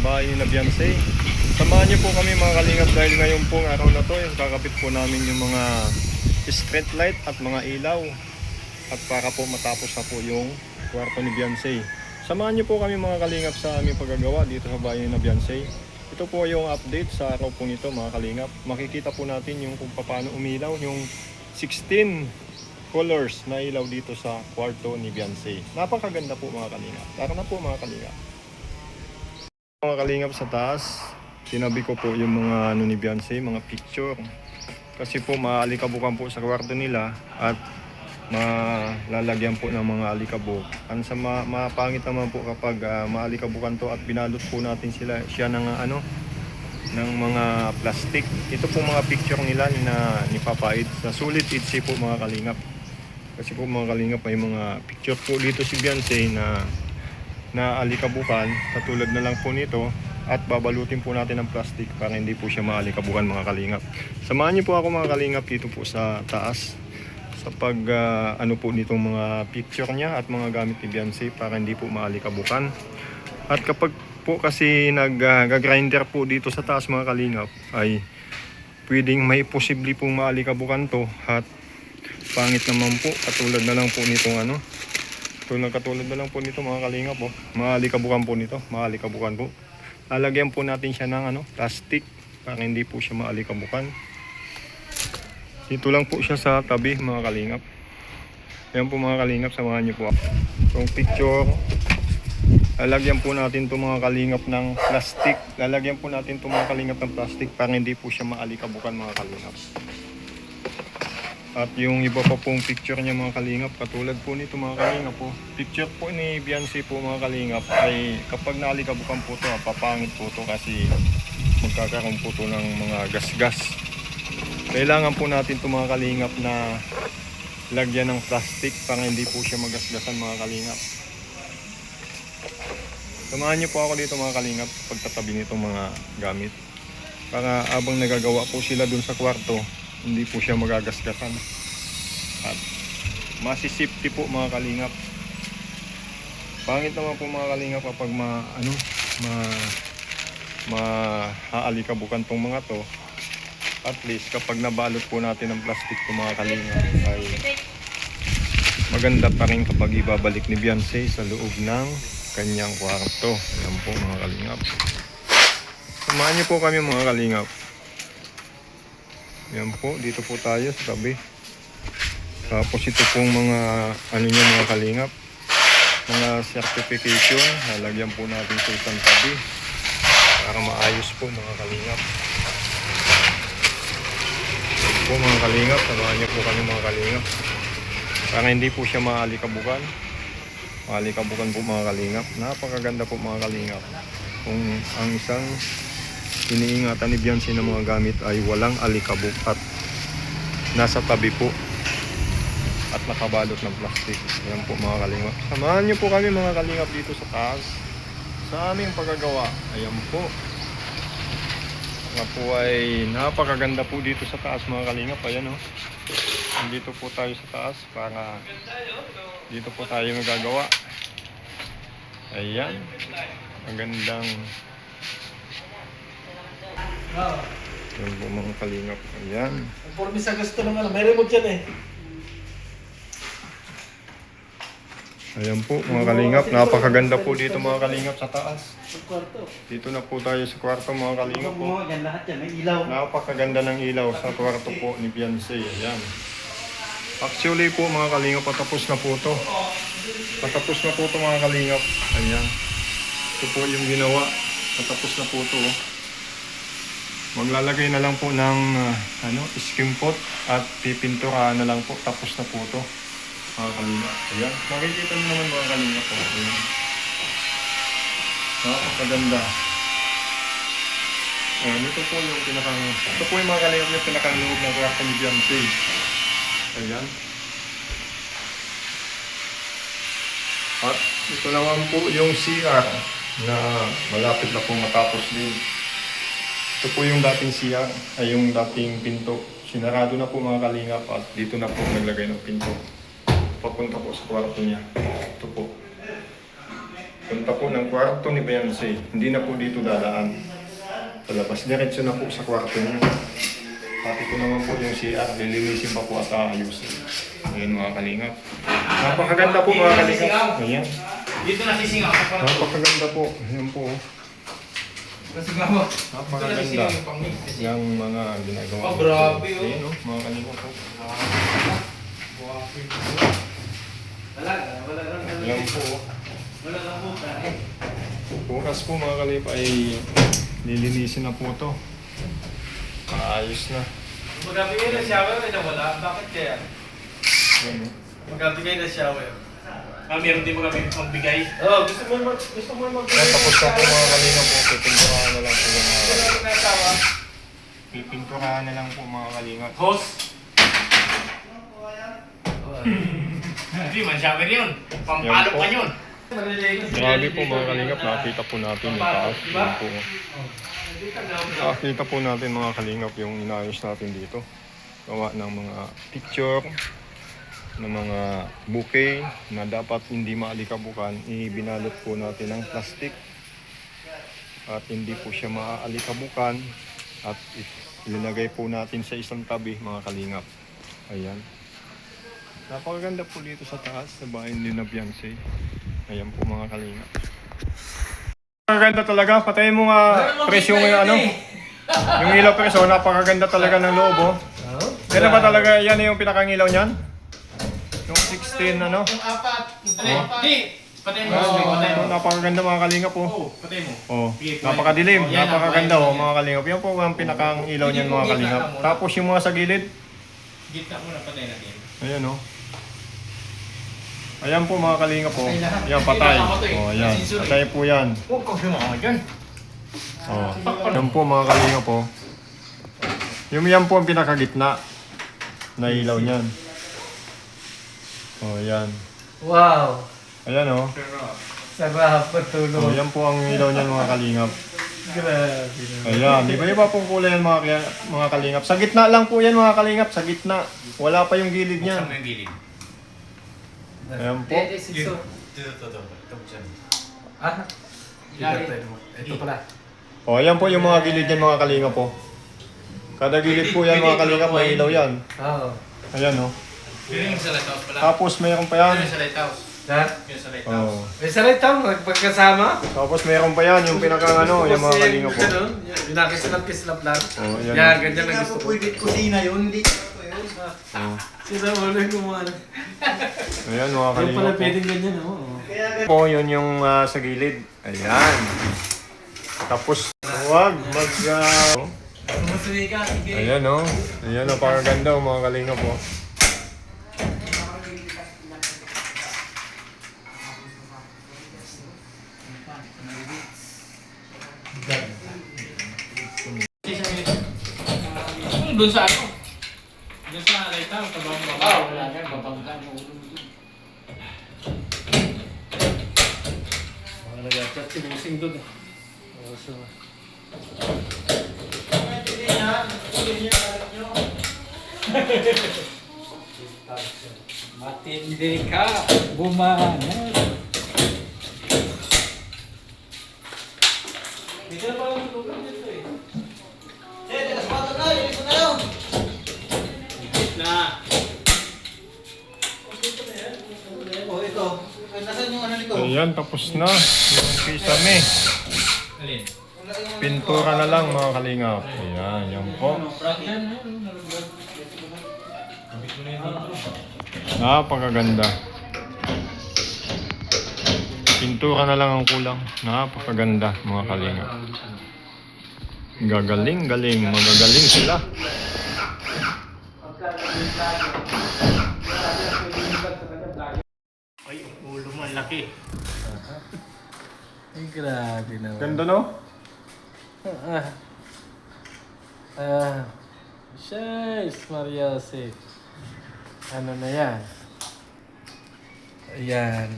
bahay ni Beyonce. Samahan niyo po kami mga kalingap dahil ngayon pong araw na to, yung kakapit po namin yung mga street light at mga ilaw. At para po matapos na po yung kwarto ni Beyonce. Samahan niyo po kami mga kalingap sa aming paggagawa dito sa bahay ni Beyonce. Ito po yung update sa araw po nito mga kalingap. Makikita po natin yung kung paano umilaw yung 16 colors na ilaw dito sa kwarto ni Beyonce. Napakaganda po mga kalingap. Tara na po mga kalingap. Mga kalingap sa taas, tinabi ko po yung mga ni Beyonce, mga picture. Kasi po maalikabukan po sa kwarto nila at malalagyan po ng mga alikabok. Ang sa mapangit naman po kapag maalikabukan to at binalot po natin siya ng ng mga plastic. Ito po mga picture nila ni Papa Ed. Sa sulit itsi po mga kalingap. Kasi po mga kalingap may mga picture po dito si Beyonce na alikabukan, katulad na lang po nito, at babalutin po natin ng plastic para hindi po siya maalikabukan mga kalingap. Samahan niyo po ako mga kalingap dito po sa taas sa pag ano po nitong mga picture niya at mga gamit ni Beyonce para hindi po maalikabukan. At kapag po kasi nag-grinder po dito sa taas mga kalingap ay pwedeng may posible pong maalikabukan to at pangit naman po, katulad na lang po nitong katulad na lang po nito mga kalingap po. Maalikabukan po nito, maalikabukan po. Lalagyan po natin siya ng plastic para hindi po siya maalikabukan. Dito lang po siya sa tabi mga kalingap. Ayan po mga kalingap, samahan niyo po ako. Itong picture, lalagyan po natin itong mga kalingap ng plastic. Lalagyan po natin itong mga kalingap ng plastic para hindi po siya maalikabukan mga kalingap. At yung iba pa pong picture niya mga kalingap, katulad po nito mga kalingap po. Picture po ni Beyonce po mga kalingap ay kapag naalikabukan po ito, papangit po ito kasi magkakaroon po ito ng mga gasgas. Kailangan po natin ito mga kalingap na lagyan ng plastic para hindi po siya magasgasan mga kalingap. Samahan niyo po ako dito mga kalingap pagtatabi nitong mga gamit. Para abang nagagawa po sila dun sa kwarto, hindi po siya magagasgasan at masisafety po mga kalingap. Pangit naman po mga kalingap kapag maaalikabukan tong mga to. At least kapag nabalot po natin ng plastic to mga kalingap ay maganda pa rin kapag ibabalik ni Beyonce sa loob ng kanyang kwarto. Ayan po mga kalingap, samahan niyo po kami mga kalingap. Yan po, dito po tayo sa tabi. Tapos ito pong mga niya mga kalingap, mga certification, lalagyan po natin sa isang tabi para maayos po mga kalingap. Yan po mga kalingap, samahan niyo po kami mga kalingap para hindi po siya maalikabukan. Maalikabukan po mga kalingap. Napakaganda po mga kalingap kung ang isang iniingatan ni Beyonce ng mga gamit ay walang alikabok at nasa tabi po at nakabalot ng plastic. Yan po mga kalingap. Samahan niyo po kami mga kalingap dito sa taas sa aming paggagawa. Ayan po. Nga po ay napakaganda po dito sa taas mga kalingap. Ayan o. Nandito po tayo sa taas para dito po tayo magagawa. Ayan. Magandang yan po mga kalingap. Ayan. Conforme sa gusto ng may remote yan eh. Ayan po mga kalingap. Napakaganda po dito mga kalingap sa taas. Sa kwarto. Dito na po tayo sa kwarto mga kalingap po. Yan lahat yan, may ilaw. Napakaganda ng ilaw sa kwarto po ni Beyonce. Ayan. Actually po mga kalingap, patapos na po to. Patapos na po to mga kalingap. Ayan. Ito po yung ginawa. Patapos na po to. Maglalagay na lang po ng skim pot at pipinturahan na lang po. Tapos na po ito mga kalingap. Ayan. Makikita nyo naman mga kalingap po. Ayan. Napakaganda. Ayan. Ito po yung mga kalingap yung pinakang loob ng kwarto ni Beyonce. Ayan. At ito naman po yung CR na malapit na po matapos din. Ito po yung dating CR, ay yung dating pinto. Sinarado na po mga kalingap at dito na po naglagay ng pinto. Papunta po sa kwarto niya. Ito po. punta po ng kwarto ni Beyonce. Hindi na po dito dadaan. Palabas, diretso na po sa kwarto niya. Pati ko naman po yung CR, lilinisin pa po at aayusin. Ayan mga kalingap. Napakaganda po mga kalingap. Ayan. Dito nasisingaw. Napakaganda po. Ayan po. Nasisingaw. Napakaganda. Yung mga ginagawa. Oh, grabe, oh. Ayan mga kalingap po. Ayan po. Wala lang po. Bukas po mga kalingap ay lilinisin na po ito. Maayos na. Magbigay ng shower ay nawala. Bakit kaya? Ayan, Magbigay ng shower. Meron din mo kami magbigay. Oo, gusto mo mag... tapos na po mga kalingap po. Pipinturahan na lang po yung mga Wala na nasawa. Pipinturahan na lang po mga kalingap. Host. Hindi man shower yun. Pampalo pa yun. Grabe po mga kalingap. Nakita po natin yung taas. Ayan po. Nakita po natin mga kalingap yung inayos natin dito. Gawa ng mga picture, ng mga bouquet na dapat hindi maalikabukan. Ibinalot po natin ng plastic at hindi po siya maaalikabukan at ilinagay po natin sa isang tabi mga kalingap. Ayan. Napakaganda po dito sa taas sa bahay ni Beyonce. Ayan po mga kalingap. Napakaganda talaga. Patayin mo nga presyo yung ano. Yung ilaw presyo, napakaganda talaga ng loob. Oh. Kaya ba talaga yan yung pinakangilaw niyan? Yung 16 ano? Yung apat. Hindi. Patay mo. Patay mo. Napakaganda mga kalingap po. Oo, patay mo. Oh, Sige, napakadilim, oh, yan, napakaganda yan. oh mga kalingap. Yan po ang pinakang ilaw niyan mga kalingap. Tapos yung mga sa gilid, Gitna mo na patay natin. ayan oh. Ayan po mga kalingap po. Yan patay. Oh, ayan. Patay po yan. Huwag kang sumama dyan. Oh. Yan po mga kalingap po. Yung yan po ang pinakagitna na ilaw niyan. Oh, yan. Wow. Ayan oh. Sarap Oh, patulog. yan po ang ilaw niyan mga kalingap. Grabe naman. Ayan, iba-iba pong kulay yan mga kalingap. Sa gitna lang po yan mga kalingap, sa gitna. Wala pa yung gilid Buksan niyan. mo yung gilid. Ayan po. Ito. Ah? Ito pala. O, ayan po yung mga gilid yan mga kalingap po. Kada gilid po yan mga kalingap, may ilaw yan. Oo. Ayan o. Yun yung sa lighthouse pala. Tapos mayroon pa yan. Yun yung sa lighthouse. Ha? Yun sa lighthouse. Oh. May saray tao, magpagkasama. Tapos mayroon pa yan, yung pinakang ano, yung mga kalingap po. Yung nakisilap-kislap lang. Oh, ayan. Yan, ganyan ang gusto ko. Pwede kusina yun, hindi ko yun. Oh. Sila mo lang kumana. Ayan mga Yung pala kalingap po. pwedeng ganyan, oo. Po, yun yung sa gilid. Ayan. Tapos, huwag mag... Masuli ka, sige. Ayan o. Ayan, napakaganda o mga kalingap po. Doon sa ano? Doon sa lighthouse. Sa baba. Wala nga. Babangga mo. Mga nag-chat si Busing doon. Oo, so. Matindi ka, bumanat. Hindi ka na parang matulog dito eh. Na. Oh, ito. Nasaan yung ano nito? Ayan, tapos na. Yung kisame. Alin? Pintura na lang mga kalingap. Ayan, yan po. Napakaganda. Pintura na lang ang kulang. Napakaganda mga kalingap. Gagaling, magagaling sila. Ay, ulo mo. Ang laki. Ay, grabe naman. Ganda no? Shucks, Maria Jose. Ano na yan? Ayan.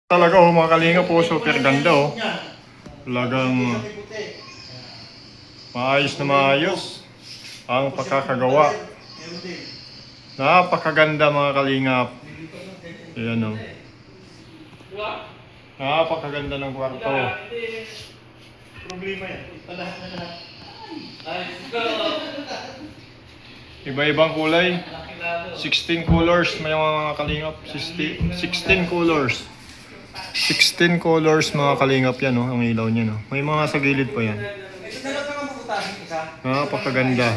Talaga oh mga kalingap po, super ganda oh. Talagang maayos na maayos ang pagkakagawa. Napakaganda mga kalingap. Ayan oh. Napakaganda ng kwarto. Problema yan. Iba-ibang kulay. 16 colors, may mga kalingap. 16 colors. 16 colors mga kalingap yan, no? Ang ilaw niya, no? May mga sa gilid pa yan. Ito na lang naman puputahin isa. Napakaganda.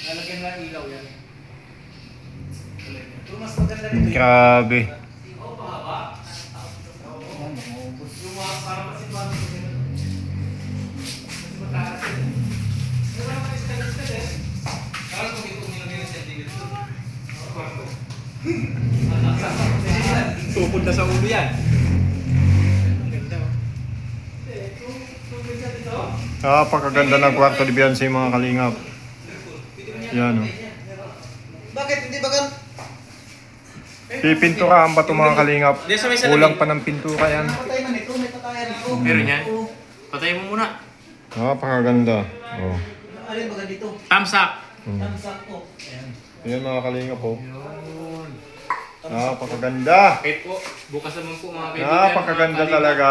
Lalagyan lang ilaw yan. Pero mas maganda rin ito. Grabe. Tupod na sa ulo yan. Napakaganda ng kwarto ni Beyonce mga kalingap. Yan, no? Bakit hindi ba gan? Pipinturahan ba ito mga kalingap? Hindi, sa may salamin. Kulang pa ng pintura yan. Patay na nito, may patayan nito. Meron yan? Patayin mo muna. Napakaganda. Oh. Alin ba dito? Thumbs up. Tamsak ko. Ayan. Yan mga kalingap, po. Napakaganda. Kahit po, bukas naman po mga kaibigan. Napakaganda talaga.